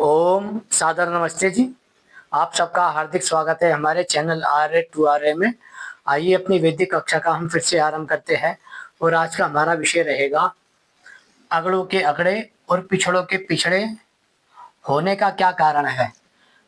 ओम सादर नमस्ते जी। आप सबका हार्दिक स्वागत है हमारे channel R A to R A में। आइए अपनी वैदिक कक्षा का हम फिर से आरंभ करते हैं और आज का हमारा विषय रहेगा अगड़ों के अगड़े और पिछड़ों के पिछड़े होने का क्या कारण है।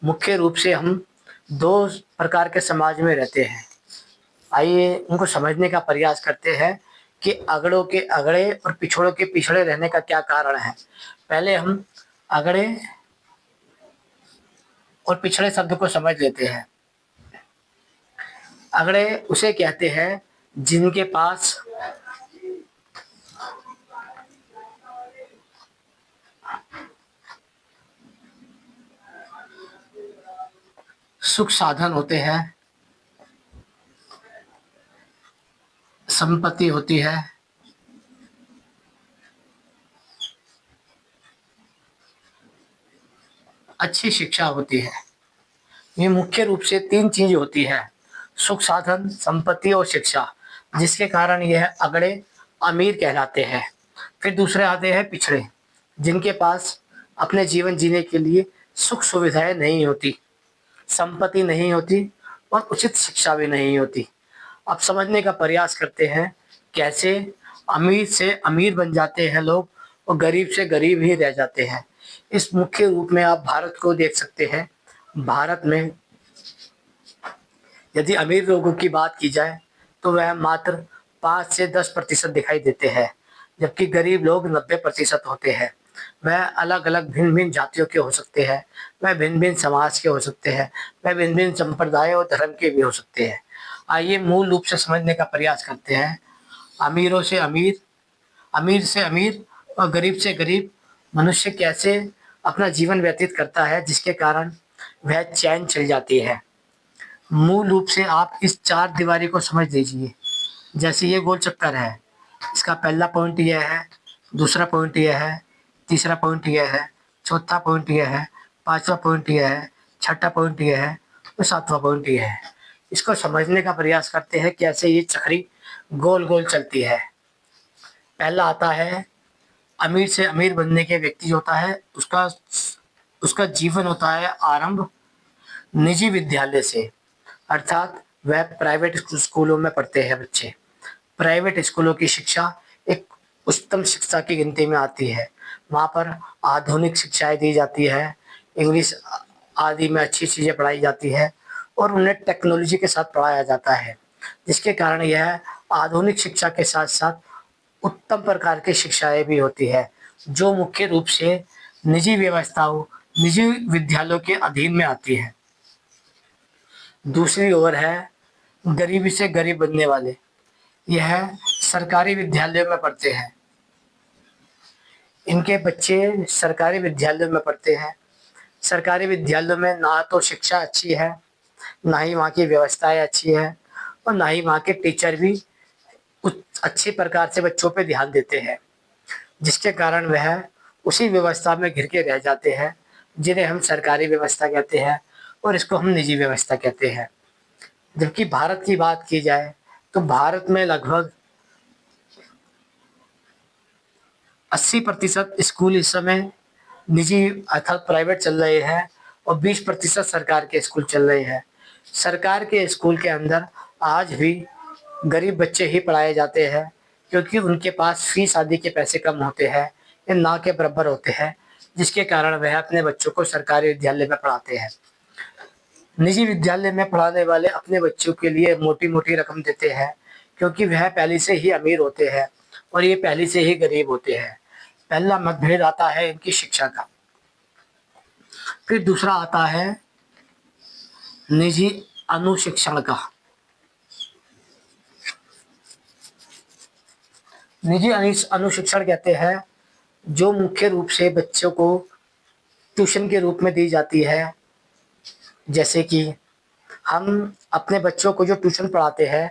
मुख्य रूप से हम दो प्रकार के समाज में रहते हैं। आइए उनको समझने का प्रयास करते हैं कि अगड़ों के अगड़े और पिछड़ों के पिछड़े रहने का क्या कारण है। पहले हम अगड़े और पिछड़े शब्द को समझ लेते हैं। अगड़े उसे कहते हैं जिनके पास सुख साधन होते हैं, संपत्ति होती है, अच्छी शिक्षा होती है। ये मुख्य रूप से तीन चीज होती है, सुख साधन, संपत्ति और शिक्षा, जिसके कारण यह अगड़े अमीर कहलाते हैं। फिर दूसरे आते हैं पिछड़े, जिनके पास अपने जीवन जीने के लिए सुख सुविधाएं नहीं होती, संपत्ति नहीं होती और उचित शिक्षा भी नहीं होती। अब समझने का प्रयास करते हैं कैसे अमीर से अमीर बन जाते हैं लोग और गरीब से गरीब ही रह जाते हैं। इस मुख्य रूप में आप भारत को देख सकते हैं। भारत में यदि अमीर लोगों की बात की जाए तो वह मात्र 5 से 10% दिखाई देते हैं, जबकि गरीब लोग 90% होते हैं। वह अलग अलग भिन्न भिन्न जातियों के हो सकते हैं, वह भिन्न भिन्न समाज के हो सकते हैं, वह भिन्न भिन्न संप्रदाय और धर्म के भी हो सकते हैं। आइए मूल रूप से समझने का प्रयास करते हैं। अमीरों से अमीर, अमीर से अमीर और गरीब से गरीब मनुष्य कैसे अपना जीवन व्यतीत करता है, जिसके कारण वह चैन चल जाती है। मूल रूप से आप इस चार दीवारी को समझ लीजिए। जैसे ये गोल चक्कर है, इसका पहला पॉइंट यह है, दूसरा पॉइंट यह है, तीसरा पॉइंट यह है, चौथा पॉइंट यह है, पांचवा पॉइंट यह है, छठा पॉइंट यह है और सातवां पॉइंट यह है। इसको समझने का प्रयास करते हैं कैसे ये चक्री गोल गोल चलती है। पहला आता है अमीर से अमीर बनने के व्यक्ति जो होता है उसका उसका जीवन होता है आरंभ निजी विद्यालय से, अर्थात वह प्राइवेट स्कूलों में पढ़ते हैं बच्चे। प्राइवेट स्कूलों की शिक्षा एक उच्चतम शिक्षा की गिनती में आती है। वहाँ पर आधुनिक शिक्षाएं दी जाती है, इंग्लिश आदि में अच्छी चीज़ें पढ़ाई जाती है और उन्हें टेक्नोलॉजी के साथ पढ़ाया जाता है, जिसके कारण यह आधुनिक शिक्षा के साथ साथ उत्तम प्रकार की शिक्षाएं भी होती है, जो मुख्य रूप से निजी व्यवस्थाओं, निजी विद्यालयों के अधीन में आती है। दूसरी ओर है गरीबी से गरीब बनने वाले, यह सरकारी विद्यालयों में पढ़ते हैं। इनके बच्चे सरकारी विद्यालयों में पढ़ते हैं। सरकारी विद्यालयों में ना तो शिक्षा अच्छी है, ना ही वहाँ की व्यवस्थाएं अच्छी है और ना ही वहाँ के टीचर भी कुछ अच्छी प्रकार से बच्चों पे ध्यान देते हैं, जिसके कारण वह उसी व्यवस्था में घिर के रह जाते हैं, जिन्हें हम सरकारी व्यवस्था कहते हैं और इसको हम निजी व्यवस्था कहते हैं। जबकि भारत की बात की जाए तो भारत में लगभग 80% स्कूल इस समय निजी अर्थात प्राइवेट चल रहे हैं और 20% सरकार के स्कूल चल रहे हैं। सरकार के स्कूल के अंदर आज भी गरीब बच्चे ही पढ़ाए जाते हैं, क्योंकि उनके पास फीस आदि के पैसे कम होते हैं या ना के बराबर होते हैं, जिसके कारण वह अपने बच्चों को सरकारी विद्यालय में पढ़ाते हैं। निजी विद्यालय में पढ़ाने वाले अपने बच्चों के लिए मोटी मोटी रकम देते हैं, क्योंकि वह पहले से ही अमीर होते हैं और ये पहले से ही गरीब होते हैं। पहला मतभेद आता है इनकी शिक्षा का। फिर दूसरा आता है निजी अनुशिक्षण का। निजी अनुशिक्षण कहते हैं जो मुख्य रूप से बच्चों को ट्यूशन के रूप में दी जाती है। जैसे कि हम अपने बच्चों को जो ट्यूशन पढ़ाते हैं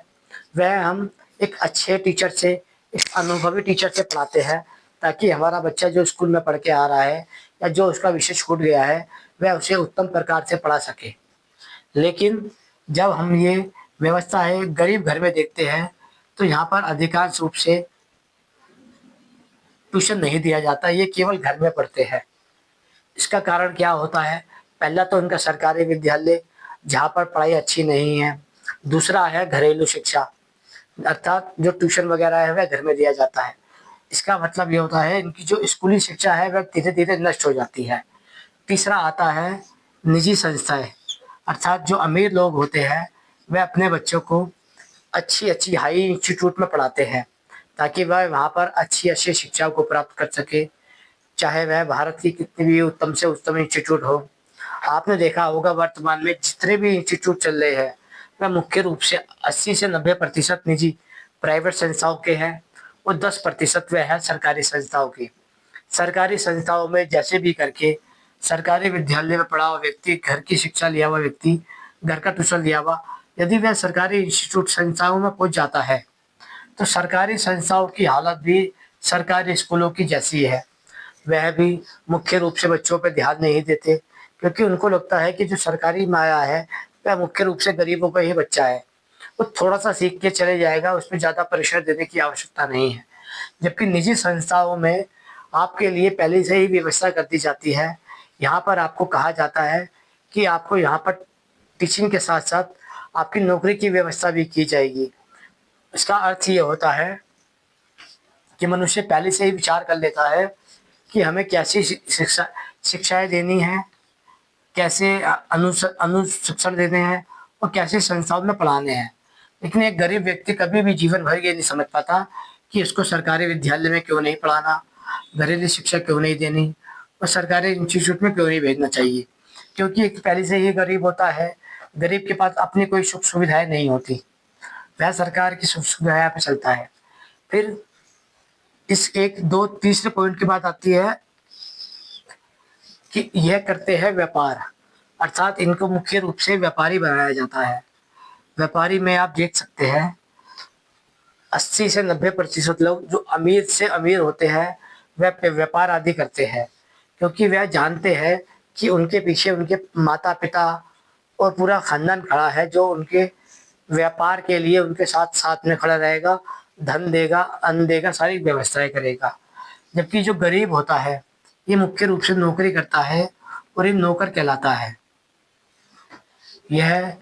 वह हम एक अच्छे टीचर से, एक अनुभवी टीचर से पढ़ाते हैं, ताकि हमारा बच्चा जो स्कूल में पढ़ के आ रहा है या जो उसका विषय छूट गया है वह उसे उत्तम प्रकार से पढ़ा सके। लेकिन जब हम ये व्यवस्था है गरीब घर में देखते हैं तो यहाँ पर अधिकांश रूप से ट्यूशन नहीं दिया जाता, ये केवल घर में पढ़ते हैं। इसका कारण क्या होता है? पहला तो उनका सरकारी विद्यालय जहाँ पर पढ़ाई अच्छी नहीं है। दूसरा है घरेलू शिक्षा, अर्थात जो ट्यूशन वगैरह है वह घर में दिया जाता है। इसका मतलब ये होता है इनकी जो स्कूली शिक्षा है वह धीरे-धीरे नष्ट हो जाती है। तीसरा आता है निजी संस्थाएँ, अर्थात जो अमीर लोग होते हैं वह अपने बच्चों को अच्छी-अच्छी हाई इंस्टीट्यूट में पढ़ाते हैं, ताकि वह वहाँ पर अच्छी-अच्छी शिक्षा को प्राप्त कर सके, चाहे वह भारत की कितनी भी उत्तम से उत्तम इंस्टीट्यूट हो। आपने देखा होगा वर्तमान में जितने भी इंस्टीट्यूट चल रहे हैं, वह मुख्य रूप से 80 से 90% निजी प्राइवेट संस्थाओं के हैं और 10% वह है सरकारी संस्थाओं की। सरकारी संस्थाओं में जैसे भी करके सरकारी विद्यालय में पढ़ा हुआ व्यक्ति, घर की शिक्षा लिया हुआ व्यक्ति, घर का ट्यूशन लिया हुआ, यदि वह सरकारी इंस्टीट्यूट संस्थाओं में पहुँच जाता है, तो सरकारी संस्थाओं की हालत भी सरकारी स्कूलों की जैसी है। वह भी मुख्य रूप से बच्चों पे ध्यान नहीं देते, क्योंकि उनको लगता है कि जो सरकारी माया है, वह मुख्य रूप से गरीबों का ही बच्चा है। वो थोड़ा-सा सीख के चले जाएगा, उसमें ज़्यादा प्रेशर देने की आवश्यकता नहीं है। जबकि निजी संस्थाओं में आपके लिए पहले से ही व्यवस्था कर दी जाती है। यहाँ पर आपको कहा जाता है कि आपको यहाँ पर टीचिंग के साथ-साथ आपकी नौकरी की व्यवस्था भी की जाएगी। इसका अर्थ ये होता है कि मनुष्य पहले से ही विचार कर लेता है कि हमें कैसी शिक्षाएँ देनी हैं, कैसे अनुशिक्षण देने हैं और कैसे संस्थाओं में पढ़ाने हैं। लेकिन एक गरीब व्यक्ति कभी भी जीवन भर ये नहीं समझ पाता कि उसको सरकारी विद्यालय में क्यों नहीं पढ़ाना, घरेलू शिक्षा क्यों नहीं देनी और सरकारी इंस्टीट्यूट में क्यों नहीं भेजना चाहिए। क्योंकि एक पहले से ही गरीब होता है, गरीब के पास अपनी कोई सुख-सुविधाएँ नहीं होती। वह सरकार की सुख-सुविधाएँ पे चलता है। फिर इस 1-2 तीसरे पॉइंट की बात आती है कि यह करते हैं व्यापार, अर्थात इनको मुख्य रूप से व्यापारी बनाया जाता है। व्यापारी में आप देख सकते हैं 80 से 90% लोग जो अमीर से अमीर होते हैं, वह व्यापार आदि करते हैं, क्योंकि वह जानते हैं कि उनके पीछे उनके माता-पिता और पूरा खानदान खड़ा है, जो उनके व्यापार के लिए उनके साथ-साथ में खड़ा रहेगा, धन देगा, अन्न देगा, सारी व्यवस्थाएँ करेगा। जबकि जो गरीब होता है, ये मुख्य रूप से नौकरी करता है और ये नौकर कहलाता है। यह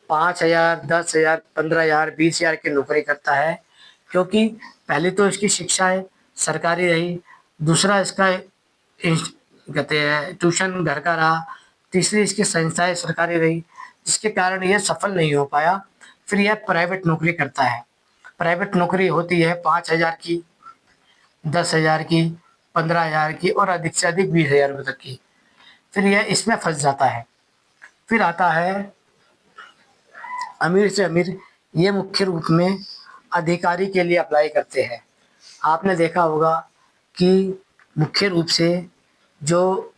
5,000, 10,000, 15,000, 20,000 की नौकरी करता है, क्योंकि पहले तो इसकी शिक्षाएँ सरकारी रही, दूसरा इसका इंस कहते हैं ट्यूशन घर का रहा, तीसरी इसकी संस्थाएँ सरकारी रही, जिसके कारण यह सफल नहीं हो पाया। फिर यह प्राइवेट नौकरी करता है। प्राइवेट नौकरी होती है 5,000 की, 10,000 की, 15,000 की और अधिक से अधिक 20,000 रुपए तक की। फिर यह इसमें फँस जाता है। फिर आता है अमीर से अमीर, ये मुख्य रूप में अधिकारी के लिए अप्लाई करते हैं। आपने देखा होगा कि मुख्य रूप से जो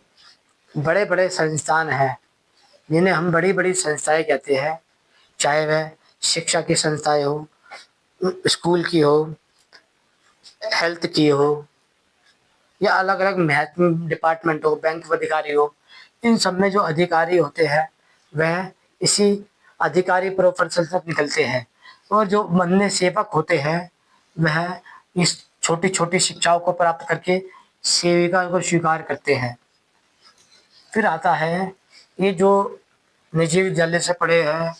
बड़े-बड़े संस्थान हैं, जिन्हें हम बड़ी-बड़ी संस्थाएँ कहते हैं, चाहे वह शिक्षा की संस्थाएँ हों, स्कूल की हो, हेल्थ की हो या अलग-अलग महत्व डिपार्टमेंट हो, बैंक अधिकारी हो, इन सब में जो अधिकारी होते हैं, वह इसी अधिकारी प्रोफ़ेशनल से निकलते हैं और जो बनने सेवक होते हैं, वह इस छोटी-छोटी शिक्षाओं को प्राप्त करके सेविका को स्वीकार करते हैं। फिर आता है ये जो निजी विद्यालय से पढ़े हैं,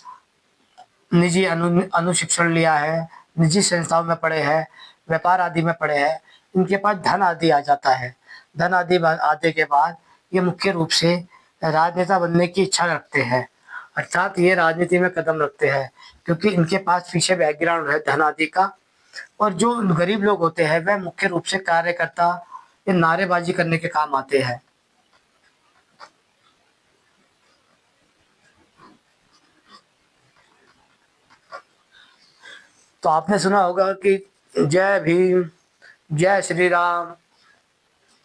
निजी अनुशिक्षण लिया है, निजी संस्थाओं में पढ़े हैं, व्यापार आदि में पढ़े हैं, इनके पास धन आदि आ जाता है। धन आदि आने के बाद ये मुख्य रूप से राजनेता बनने की इच्छा रखते हैं, अर्थात ये राजनीति में कदम रखते हैं, क्योंकि इनके पास पीछे बैकग्राउंड है धन आदि का। और जो गरीब लोग होते हैं वह मुख्य रूप से कार्यकर्ता या नारेबाज़ी करने के काम आते हैं। तो आपने सुना होगा कि जय भीम, जय श्री राम,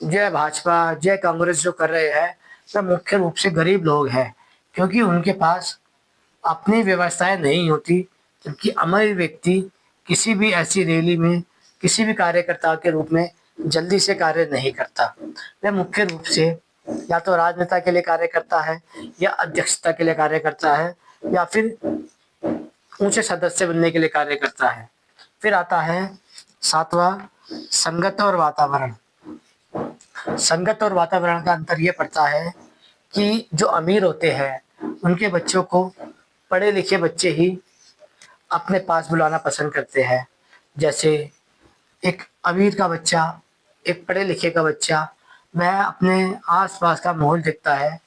जय भाजपा, जय कांग्रेस जो कर रहे हैं, सब मुख्य रूप से गरीब लोग हैं, क्योंकि उनके पास अपनी व्यवस्थाएँ नहीं होती, जबकि अमीर व्यक्ति किसी भी ऐसी रैली में, किसी भी कार्यकर्ता के रूप में जल्दी से कार्य नहीं करता। वह मुख्य रूप से या तो राजनेता के लिए कार्य करता है या अध्यक्षता के लिए कार्य करता है या फिर ऊँचे सदस्य बनने के लिए कार्य करता है। फिर आता है 7वाँ संगत और वातावरण। संगत और वातावरण का अंतर ये पड़ता है कि जो अमीर होते हैं उनके बच्चों को पढ़े लिखे बच्चे ही अपने पास बुलाना पसंद करते हैं। जैसे एक अमीर का बच्चा, एक पढ़े लिखे का बच्चा, वह अपने आस-पास का माहौल देखता है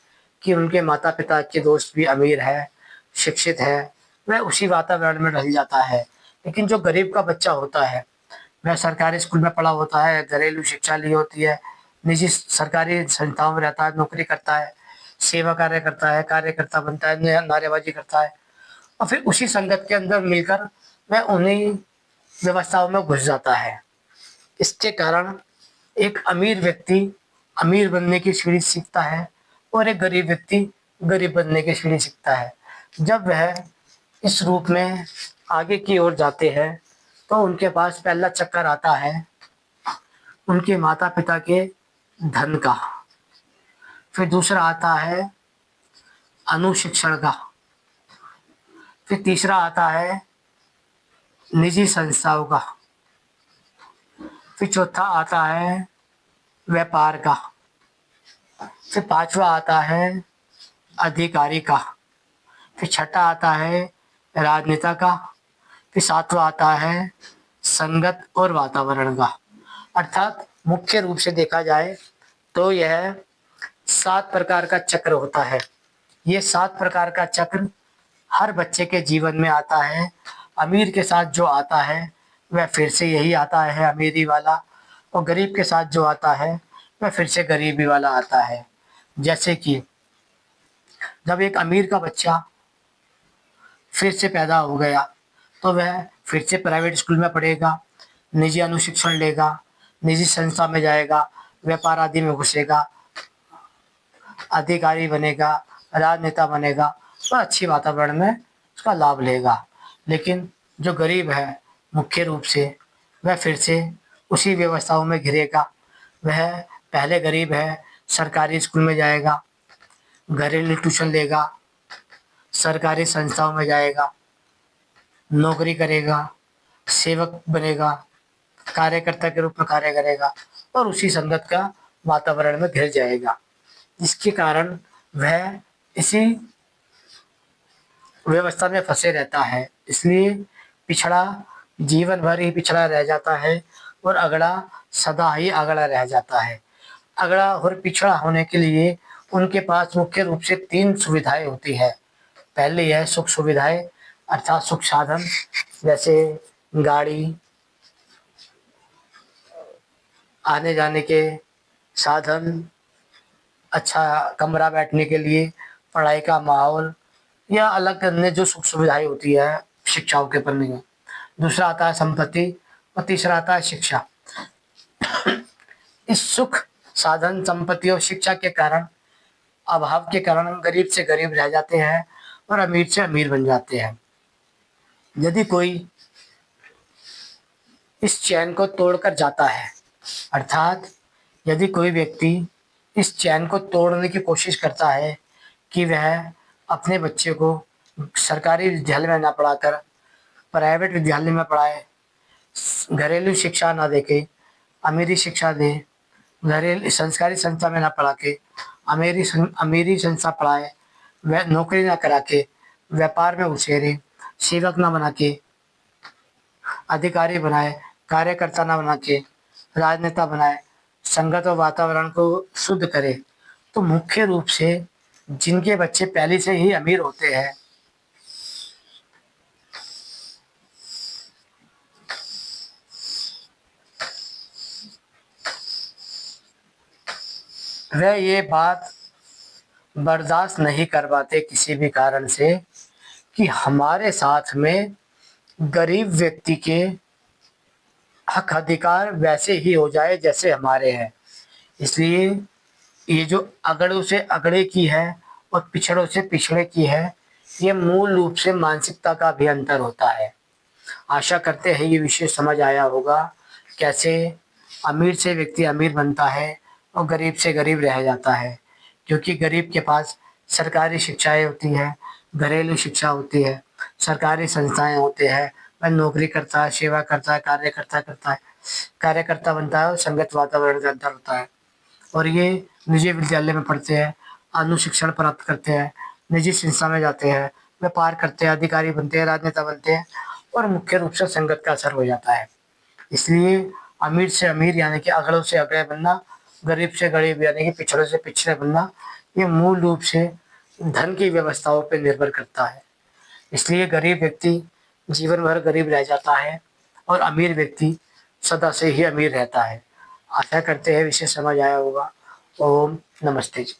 कि उनके माता-पिता के दोस्त भी अमीर हैं, शिक्षित हैं, वह उसी वातावरण में ढल जाता है। लेकिन जो गरीब का बच्चा होता है, वह सरकारी स्कूल में पढ़ा होता है, घरेलू शिक्षा ली होती है, निजी सरकारी संस्थाओं में रहता है, नौकरी करता है, सेवा कार्य करता है, कार्यकर्ता बनता है, नारेबाजी करता है और फिर उसी संगत के अंदर मिलकर वह उन्हीं व्यवस्थाओं में घुस जाता है। इसके कारण एक अमीर व्यक्ति अमीर बनने की सीढ़ी सीखता है और एक गरीब व्यक्ति गरीब बनने की सीढ़ी सीखता है। जब वह इस रूप में आगे की ओर जाते हैं तो उनके पास पहला चक्कर आता है उनके माता-पिता के धन का, फिर दूसरा आता है अनुशिक्षण का, फिर तीसरा आता है निजी संस्थाओं का, फिर चौथा आता है व्यापार का, फिर पाँचवा आता है अधिकारी का, फिर छठा आता है राजनेता का, फिर सातवां आता है संगत और वातावरण का। अर्थात मुख्य रूप से देखा जाए तो यह 7 प्रकार का चक्र होता है। ये 7 प्रकार का चक्र हर बच्चे के जीवन में आता है। अमीर के साथ जो आता है वह फिर से यही आता है अमीरी वाला और गरीब के साथ जो आता है वह फिर से गरीबी वाला आता है। जैसे कि जब एक अमीर का बच्चा फिर से पैदा हो गया तो वह फिर से प्राइवेट स्कूल में पढ़ेगा, निजी अनुशिक्षण लेगा, निजी संस्था में जाएगा, व्यापार आदि में घुसेगा, अधिकारी बनेगा, राजनेता बनेगा और अच्छी वातावरण में उसका लाभ लेगा। लेकिन जो गरीब है मुख्य रूप से वह फिर से उसी व्यवस्थाओं में घिरेगा। वह पहले गरीब है, सरकारी स्कूल में जाएगा, घरेलू ट्यूशन लेगा, सरकारी संस्थाओं में जाएगा, नौकरी करेगा, सेवक बनेगा, कार्यकर्ता के रूप में कार्य करेगा और उसी संगत का वातावरण में घिर जाएगा। जिसके कारण वह इसी व्यवस्था में फँसे रहता है। इसलिए पिछड़ा जीवन भर ही पिछड़ा रह जाता है और अगड़ा सदा ही अगड़ा रह जाता है। अगड़ा और पिछड़ा होने के लिए उनके पास मुख्य रूप से 3 सुविधाएँ होती हैं। पहली है सुख सुविधाएँ अर्थात सुख साधन जैसे गाड़ी, आने-जाने के साधन, अच्छा कमरा बैठने के लिए, पढ़ाई का माहौल या अलग अन्य जो सुख सुविधाएँ होती है शिक्षाओं के प्रति में। दूसरा आता है संपत्ति और तीसरा आता है शिक्षा। इस सुख, साधन, संपत्ति और शिक्षा के कारण अभाव के कारण हम गरीब से गरीब रह जाते हैं और अमीर से अमीर बन जाते हैं। यदि कोई इस चैन को तोड़कर जाता है अर्थात यदि कोई व्यक्ति इस चैन को तोड़ने की कोशिश करता है कि वह अपने बच्चे को सरकारी विद्यालय में ना पढ़ाकर प्राइवेट विद्यालय में पढ़ाए, घरेलू शिक्षा ना देके अमीरी शिक्षा दे, घरेलू संस्कारी संस्था में ना पढ़ा के अमीरी संस्था पढ़ाए, वह नौकरी ना करा के व्यापार में उछेरे, सेवक ना बना के अधिकारी बनाए, कार्यकर्ता ना बना के राजनेता बनाए, संगत और वातावरण को शुद्ध करे, तो मुख्य रूप से जिनके बच्चे पहले से ही अमीर होते हैं वह ये बात बर्दाश्त नहीं कर पाते किसी भी कारण से कि हमारे साथ में गरीब व्यक्ति के हक अधिकार वैसे ही हो जाए जैसे हमारे हैं। इसलिए ये जो अगड़ों से अगड़े की है और पिछड़ों से पिछड़े की है, ये मूल रूप से मानसिकता का भी अंतर होता है। आशा करते हैं ये विषय समझ आया होगा, कैसे अमीर से व्यक्ति अमीर बनता है और गरीब से गरीब रह जाता है। क्योंकि गरीब के पास सरकारी शिक्षाएँ होती हैं, घरेलू शिक्षा होती है, सरकारी संस्थाएँ होते हैं, वह नौकरी करता है, सेवा करता है, कार्यकर्ता बनता है और संगत वातावरण के अंदर होता है। और ये निजी विद्यालय में पढ़ते हैं, अनुशिक्षण प्राप्त करते हैं, निजी संस्था में जाते हैं, व्यापार करते हैं, अधिकारी बनते हैं, राजनेता बनते हैं और मुख्य रूप से संगत का असर हो जाता है। इसलिए अमीर से अमीर यानी कि अगड़ों से अगड़े बनना, गरीब से गरीब यानी कि पिछड़ों से पिछड़े बनना, ये मूल रूप से धन की व्यवस्थाओं पे निर्भर करता है। इसलिए गरीब व्यक्ति जीवन भर गरीब रह जाता है और अमीर व्यक्ति सदा से ही अमीर रहता है। आशा करते हैं विषय समझ आया होगा। ओम नमस्ते जी।